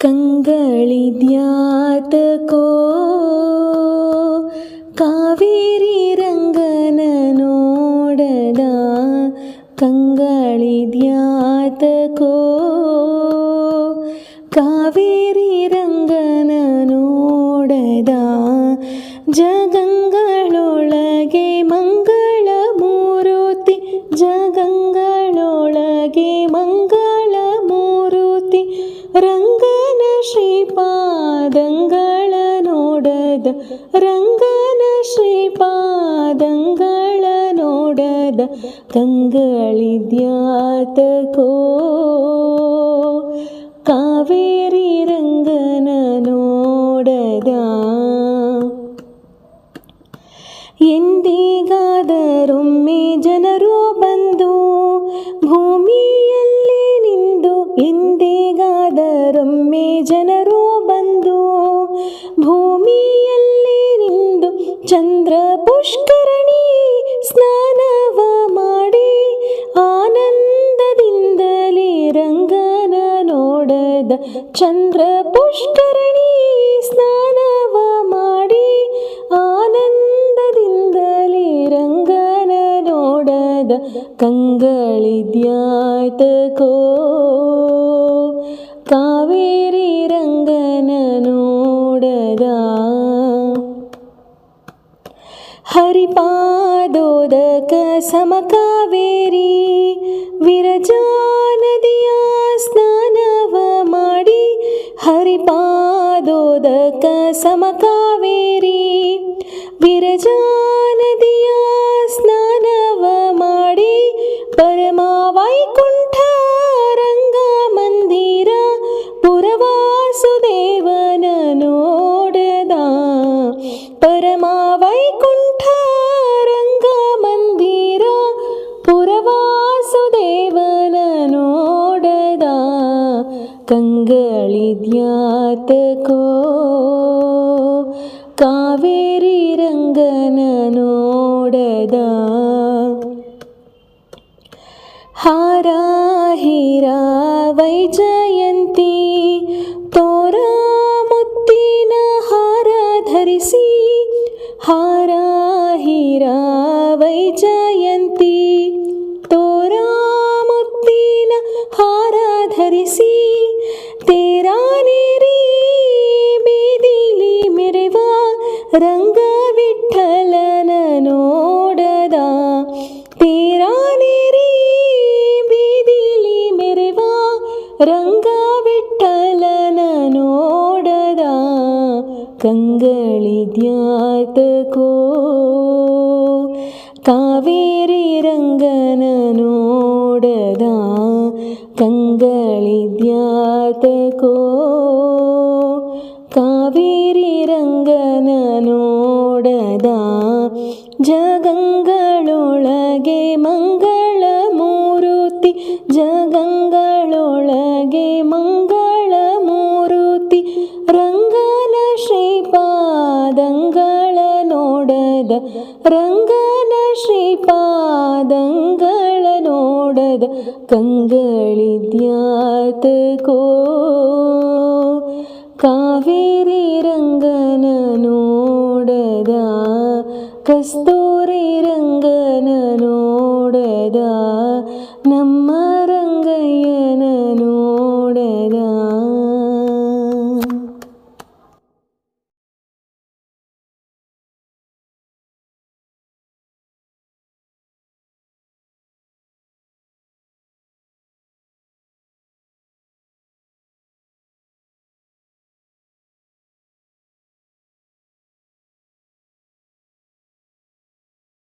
ಕಂಗಳಿದ್ಯಾತಕೋ ಕಾವೇರಿ ರಂಗನ ನೋಡದ ಕಂಗಳಿದ್ಯಾತಕೋ ಕಾವೇರಿ ರಂಗನ ನೋಡದ ಜಗಂಗಳೊಳಗೆ ಮಂಗಳ ಮೂರುತಿ ಜಗಂಗಳೊಳಗೆ ಮಂಗಳ ಮೂರುತಿ ರಂಗನ ಶ್ರೀಪಾದಂಗಳ ನೋಡದ ರಂಗನ ಶ್ರೀಪಾದಂಗಳ ನೋಡದ ಕಂಗಳಿದ್ಯಾತಕೋ ಕಾವೇರಿ ರಂಗನ ನೋಡದ ಎಂದಿಗಾದರೊಮ್ಮೆ ಜನರು ಬಂದು ಭೂಮಿಯಲ್ಲಿ ನಿಂದು ಎಂದಿಗಾದರೊಮ್ಮೆ ಜನರು ಬಂದು ಭೂಮಿಯಲ್ಲಿ ನಿಂದು ಚಂದ್ರ ಪುಷ್ಕರಣಿ ಸ್ನಾನವ ಮಾಡಿ ಆನಂದದಿಂದಲೇ ರಂಗನ ನೋಡದ ಚಂದ್ರ ಪುಷ್ಕರಣಿ ಸ್ನಾನವ ಮಾಡಿ ಆನಂದದಿಂದಲೇ ರಂಗನ ನೋಡದ ಕಂಗಳಿದ್ಯಾತಕೋ ಕಾವೇರಿ ರಂಗನ ನೋಡದ ಹರಿಪಾದೋದಕ ಸಮಕಾವೇರಿ ವಿರಜಾ ನದಿಯ ಸ್ನಾನವ ಮಾಡಿ ಹರಿಪಾದೋದಕ ಸಮಕಾವೇರಿ ವಿರಜಾ ನದಿಯ ಸ್ನಾನವ ಮಾಡಿ ಪರಮ ವೈಕುಂಠ ರಂಗ ಮಂದಿರ ಪುರವಾಸುದೇವನ ನೋಡದ ಪರಮ ವೈಕುಂಠ ರಂಗ ಮಂದಿರ ಪುರವಾಸುದೇವನ ನೋಡದ ಕಂಗಳಿದ್ಯಾತಕೋ ಕಾವೇರಿ ರಂಗನ ನೋಡದ ಹಾರ ಹೀರ ವೈಜಯಂತಿ ತೋರ ಮುತ್ತಿನ ಹಾರ ಧರಿಸಿ ಹಾರ ಹೀರ ವೈಜಯಂತಿ ತೋರ ಮುತ್ತಿನ ಹಾರ ಧರಿಸಿ ತೇರಾನೇರಿ ಬೀದಿಲಿ ಮೆರೆವ ರಂಗ ವಿಠಲನ ನೋಡದ ತೇರಾನೇರಿ ಬೀದಿಲಿ ಮೆರೆವ ರಂಗ ವಿಠಲನ ನೋಡದ ಕಂಗಳಿದ್ಯಾತಕೋ ಕಾವೇರಿ ರಂಗನ ನೋಡದ ಕಂಗಳಿದ್ಯಾತಕೋ ಕಾವೇರಿ ರಂಗನ ನೋಡದ ಜಗಂಗಳೊಳಗೆ ಮಂಗಳ ಮೂರುತಿ ಜಗಂಗಳೊಳಗೆ ಮಂಗಳ ಮೂರುತಿ ರಂಗನ ಶ್ರೀಪಾದಂಗಳ ನೋಡದ ರಂಗನ ಶ್ರೀಪಾದಂಗಳ ನೋಡದ ಕಂಗಳಿದ್ಯಾತಕೋ ಕಾವೇರಿ ರಂಗನ ನೋಡದ ಕಸ್ತೂರಿ ರಂಗನ